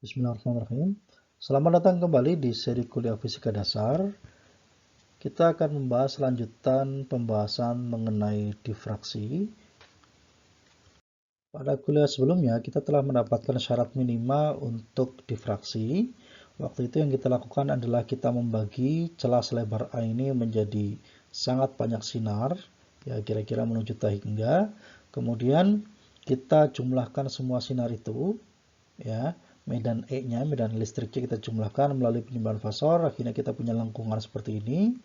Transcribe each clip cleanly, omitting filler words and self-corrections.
Bismillahirrahmanirrahim. Selamat datang kembali di seri kuliah fisika dasar. Kita akan membahas lanjutan pembahasan mengenai difraksi. Pada kuliah sebelumnya, kita telah mendapatkan syarat minima untuk difraksi. Waktu itu yang kita lakukan adalah kita membagi celah selebar A ini menjadi sangat banyak sinar, ya kira-kira menuju hingga. Kemudian kita jumlahkan semua sinar itu, ya medan E-nya, medan listriknya kita jumlahkan melalui penyimbangan fasor, akhirnya kita punya lengkungan seperti ini.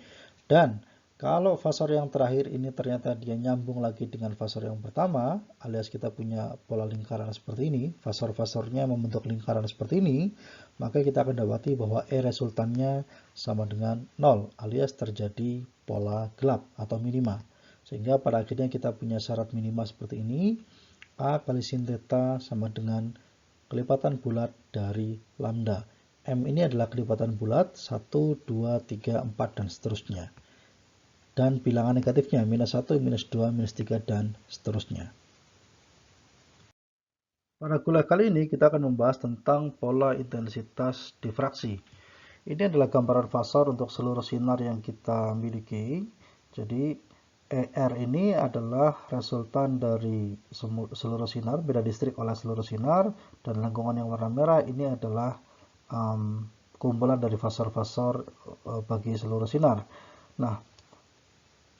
Dan kalau fasor yang terakhir ini ternyata dia nyambung lagi dengan fasor yang pertama, alias kita punya pola lingkaran seperti ini, fasor-fasornya membentuk lingkaran seperti ini, maka kita akan dapati bahwa E resultannya sama dengan 0, alias terjadi pola gelap atau minima. Sehingga pada akhirnya kita punya syarat minima seperti ini, A kali sin theta sama dengan kelipatan bulat dari lambda. M ini adalah kelipatan bulat 1, 2, 3, 4, dan seterusnya. Dan bilangan negatifnya minus 1, minus 2, minus 3, dan seterusnya. Pada kuliah kali ini kita akan membahas tentang pola intensitas difraksi. Ini adalah gambaran fasor untuk seluruh sinar yang kita miliki. Jadi ER ini adalah resultan dari seluruh sinar, beda distrik oleh seluruh sinar, dan lengkungan yang warna merah ini adalah kumpulan dari fasor-fasor bagi seluruh sinar. Nah,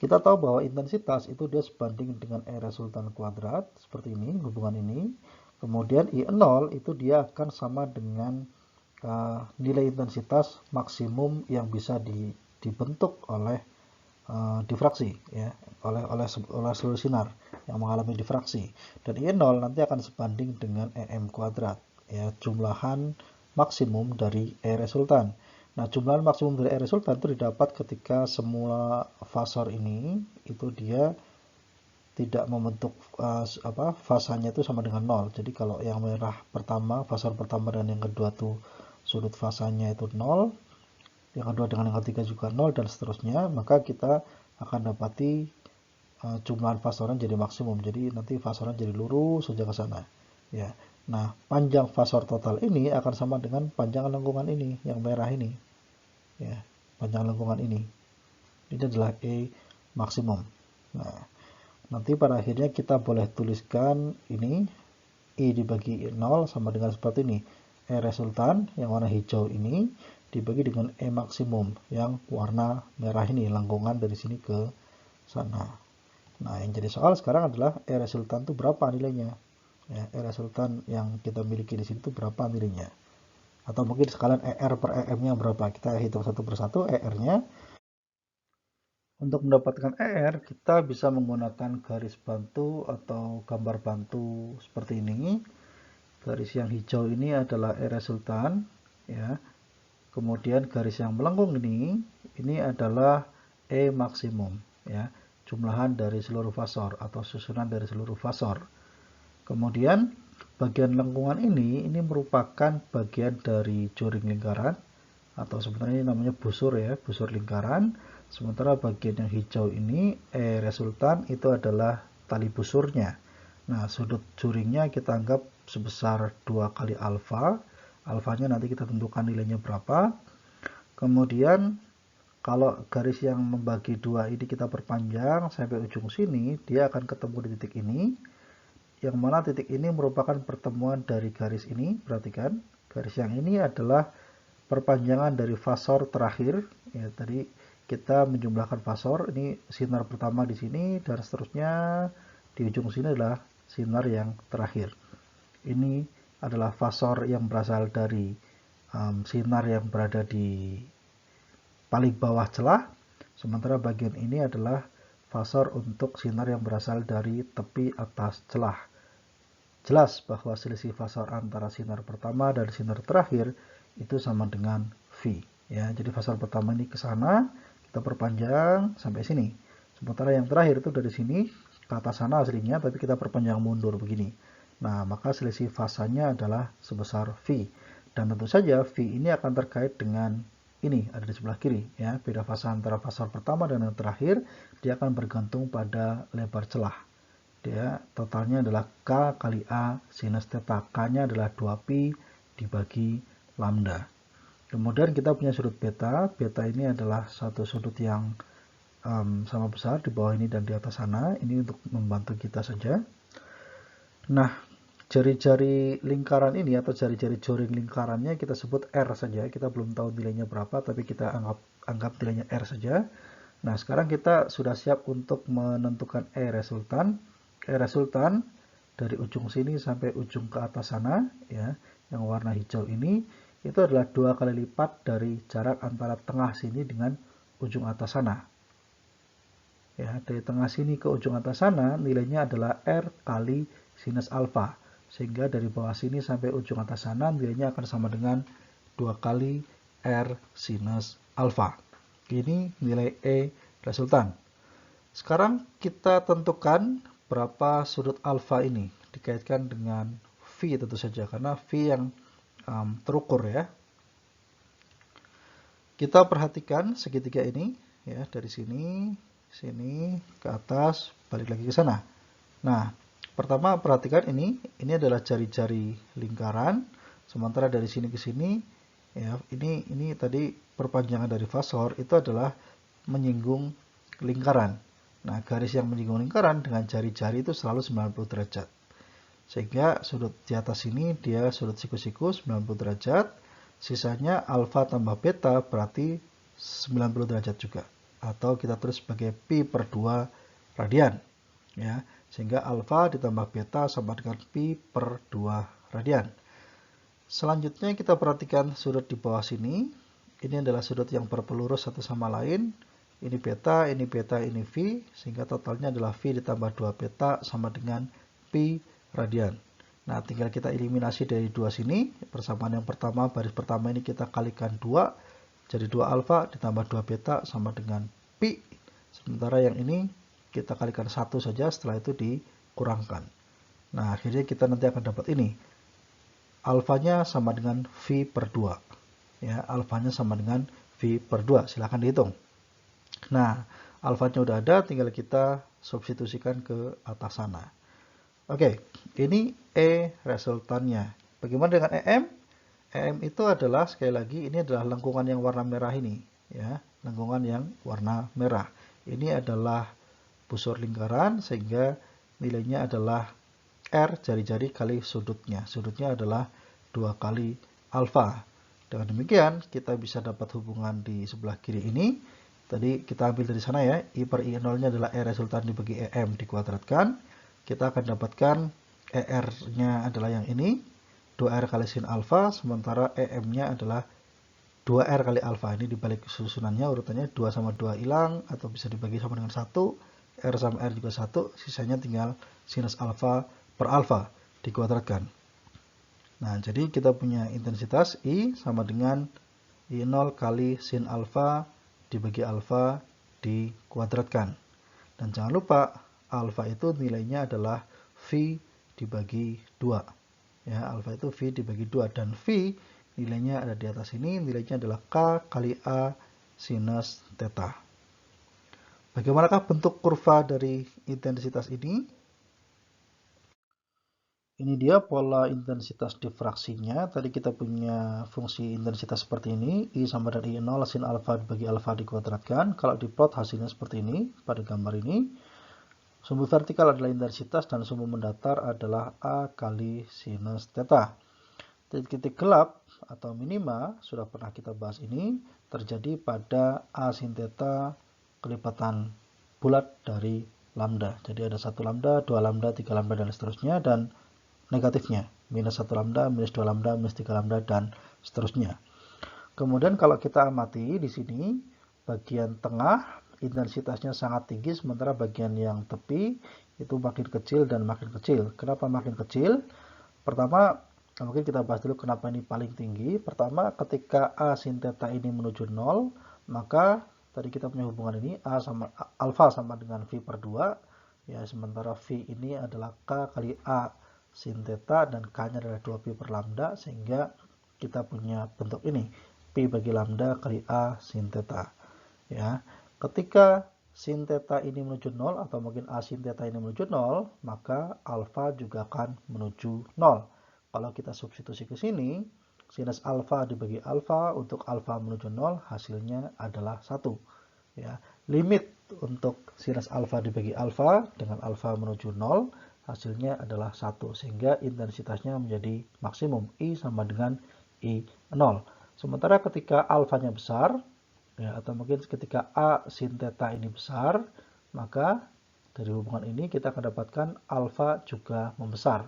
kita tahu bahwa intensitas itu dia sebanding dengan E resultan kuadrat, seperti ini, hubungan ini. Kemudian I0 itu dia akan sama dengan nilai intensitas maksimum yang bisa dibentuk oleh difraksi, ya, oleh seluruh sinar yang mengalami difraksi. Dan I0 nanti akan sebanding dengan EM kuadrat, ya, jumlahan maksimum dari E resultan. Nah, jumlahan maksimum dari E resultan itu didapat ketika semua fasor ini itu dia tidak membentuk fasanya itu sama dengan 0. Jadi kalau yang merah pertama, fasor pertama dan yang kedua tuh sudut fasanya itu 0, yang kedua dengan yang ketiga juga 0, dan seterusnya, maka kita akan dapati jumlahan fasornya jadi maksimum. Jadi nanti fasornya jadi lurus saja ke sana, ya. Nah, panjang fasor total ini akan sama dengan panjang lengkungan ini yang merah ini, ya, panjang lengkungan ini adalah E maksimum. Nah, nanti pada akhirnya kita boleh tuliskan ini I dibagi 0 sama dengan seperti ini, E resultan yang warna hijau ini dibagi dengan E maksimum yang warna merah ini, lengkungan dari sini ke sana. Nah, yang jadi soal sekarang adalah E resultan itu berapa nilainya, ya, E resultan yang kita miliki di sini itu berapa nilainya, atau mungkin sekalian ER per EM nya berapa, kita hitung satu persatu ER nya. Untuk mendapatkan ER, kita bisa menggunakan garis bantu atau gambar bantu seperti ini. Garis yang hijau ini adalah E resultan, ya. Kemudian garis yang melengkung ini adalah E maksimum, ya, jumlahan dari seluruh fasor atau susunan dari seluruh fasor. Kemudian bagian lengkungan ini merupakan bagian dari juring lingkaran, atau sebenarnya ini namanya busur, ya, busur lingkaran. Sementara bagian yang hijau ini E resultan itu adalah tali busurnya. Nah, sudut juringnya kita anggap sebesar 2 kali alfa. Alfanya nanti kita tentukan nilainya berapa. Kemudian kalau garis yang membagi dua ini kita perpanjang sampai ujung sini, dia akan ketemu di titik ini, yang mana titik ini merupakan pertemuan dari garis ini. Perhatikan, garis yang ini adalah perpanjangan dari fasor terakhir, ya. Tadi kita menjumlahkan fasor, ini sinar pertama di sini, dan seterusnya di ujung sini adalah sinar yang terakhir. Ini adalah fasor yang berasal dari sinar yang berada di paling bawah celah, sementara bagian ini adalah fasor untuk sinar yang berasal dari tepi atas celah. Jelas bahwa selisih fasor antara sinar pertama dan sinar terakhir itu sama dengan V, ya. Jadi fasor pertama ini ke sana, kita perpanjang sampai sini. Sementara yang terakhir itu dari sini ke atas sana aslinya, tapi kita perpanjang mundur begini. Nah, maka selisih fasanya adalah sebesar V. Dan tentu saja V ini akan terkait dengan ini, ada di sebelah kiri, ya. Beda fasa antara fasor pertama dan yang terakhir, dia akan bergantung pada lebar celah. Dia totalnya adalah K kali A sinus theta. K-nya adalah 2pi dibagi lambda. Kemudian kita punya sudut beta. Beta ini adalah satu sudut yang sama besar di bawah ini dan di atas sana. Ini untuk membantu kita saja. Nah, jari-jari lingkaran ini atau jari-jari joring lingkarannya kita sebut R saja. Kita belum tahu nilainya berapa, tapi kita anggap nilainya R saja. Nah, sekarang kita sudah siap untuk menentukan E resultan. E resultan dari ujung sini sampai ujung ke atas sana, ya, yang warna hijau ini, itu adalah 2 kali lipat dari jarak antara tengah sini dengan ujung atas sana. Ya, dari tengah sini ke ujung atas sana, nilainya adalah R kali sinus alfa. Sehingga dari bawah sini sampai ujung atas sana, nilainya akan sama dengan 2 kali R sinus alfa. Ini nilai E resultan. Sekarang kita tentukan berapa sudut alfa ini dikaitkan dengan V tentu saja, karena V yang terukur ya. Kita perhatikan segitiga ini ya, dari sini ke atas, balik lagi ke sana. Nah, pertama perhatikan ini adalah jari-jari lingkaran, sementara dari sini ke sini ya, ini tadi perpanjangan dari fasor itu adalah menyinggung lingkaran. Nah, garis yang menyinggung lingkaran dengan jari-jari itu selalu 90 derajat. Sehingga sudut di atas ini dia sudut siku-siku 90 derajat, sisanya alfa tambah beta berarti 90 derajat juga. Atau kita tulis sebagai pi per 2 radian. Ya, sehingga alfa ditambah beta sama dengan pi per 2 radian. Selanjutnya kita perhatikan sudut di bawah sini. Ini adalah sudut yang berpelurus satu sama lain. Ini beta, ini V, sehingga totalnya adalah V ditambah 2 beta sama dengan pi radian. Nah, tinggal kita eliminasi dari dua sini. Persamaan yang pertama, baris pertama ini kita kalikan 2. Jadi 2 alfa ditambah 2 beta sama dengan pi. Sementara yang ini kita kalikan 1 saja, setelah itu dikurangkan. Nah, akhirnya kita nanti akan dapat ini. Alfanya sama dengan V per 2. Ya, alfanya sama dengan V per 2. Silahkan dihitung. Nah, alfanya udah ada, tinggal kita substitusikan ke atas sana. Oke, ini E resultannya. Bagaimana dengan EM? EM itu adalah, sekali lagi, ini adalah lengkungan yang warna merah ini. Ya, lengkungan yang warna merah. Ini adalah busur lingkaran, sehingga nilainya adalah R jari-jari kali sudutnya. Sudutnya adalah 2 kali alfa. Dengan demikian, kita bisa dapat hubungan di sebelah kiri ini. Tadi kita ambil dari sana ya, I per I0-nya adalah E resultan dibagi EM dikuadratkan. Kita akan dapatkan ER-nya adalah yang ini, 2R kali sin alfa, sementara EM-nya adalah 2R kali alfa. Ini dibalik susunannya, urutannya 2 sama 2 hilang, atau bisa dibagi sama dengan 1, R sama R juga 1, sisanya tinggal sinus alfa per alfa dikuadratkan. Nah, jadi kita punya intensitas I sama dengan I0 kali sin alfa dibagi alfa dikuadratkan. Dan jangan lupa, alfa itu nilainya adalah V dibagi 2. Ya, alfa itu V dibagi 2. Dan V nilainya ada di atas ini. Nilainya adalah K kali A sinus theta. Bagaimanakah bentuk kurva dari intensitas ini? Ini dia pola intensitas difraksinya. Tadi kita punya fungsi intensitas seperti ini. I sama dengan I0 sin alfa dibagi alfa dikuadratkan. Kalau diplot hasilnya seperti ini pada gambar ini. Sumbu vertikal adalah intensitas dan sumbu mendatar adalah A kali sinus theta. Titik-titik gelap atau minima, sudah pernah kita bahas ini, terjadi pada A sin theta kelipatan bulat dari lambda. Jadi ada 1 lambda, 2 lambda, 3 lambda, dan seterusnya, dan negatifnya, minus 1 lambda, minus 2 lambda, minus 3 lambda, dan seterusnya. Kemudian kalau kita amati di sini, bagian tengah intensitasnya sangat tinggi, sementara bagian yang tepi itu makin kecil dan makin kecil. Kenapa makin kecil? Pertama, mungkin kita bahas dulu kenapa ini paling tinggi. Pertama, ketika A sin theta ini menuju 0, maka tadi kita punya hubungan ini, alfa sama dengan V per 2. Ya, sementara V ini adalah K kali A sin theta dan K-nya adalah 2pi per lambda, sehingga kita punya bentuk ini, Pi bagi lambda kali A sin theta. Ya, ketika sin theta ini menuju 0 atau mungkin A sin theta ini menuju 0, maka alfa juga akan menuju 0. Kalau kita substitusi ke sini, sinus alfa dibagi alfa, untuk alfa menuju 0 hasilnya adalah 1. Ya, limit untuk sinus alfa dibagi alfa dengan alfa menuju 0 hasilnya adalah 1, sehingga intensitasnya menjadi maksimum. I sama dengan I0. Sementara ketika alfanya besar, ya, atau mungkin ketika A sin theta ini besar, maka dari hubungan ini kita akan dapatkan alfa juga membesar.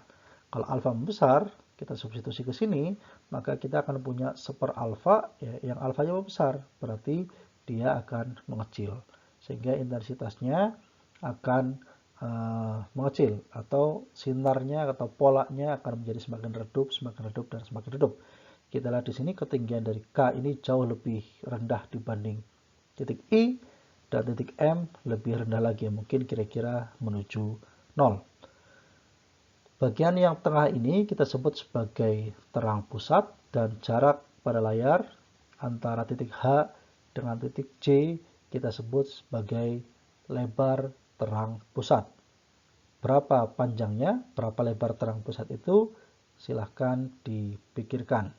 Kalau alfa membesar, kita substitusi ke sini, maka kita akan punya seper alfa, ya, yang alfanya membesar, berarti dia akan mengecil, sehingga intensitasnya akan mengecil, atau sinarnya atau polanya akan menjadi semakin redup, dan semakin redup. Kita lihat di sini ketinggian dari K ini jauh lebih rendah dibanding titik I, dan titik M lebih rendah lagi, mungkin kira-kira menuju 0. Bagian yang tengah ini kita sebut sebagai terang pusat, dan jarak pada layar antara titik H dengan titik J kita sebut sebagai lebar terang pusat. Berapa panjangnya, berapa lebar terang pusat itu, silahkan dipikirkan.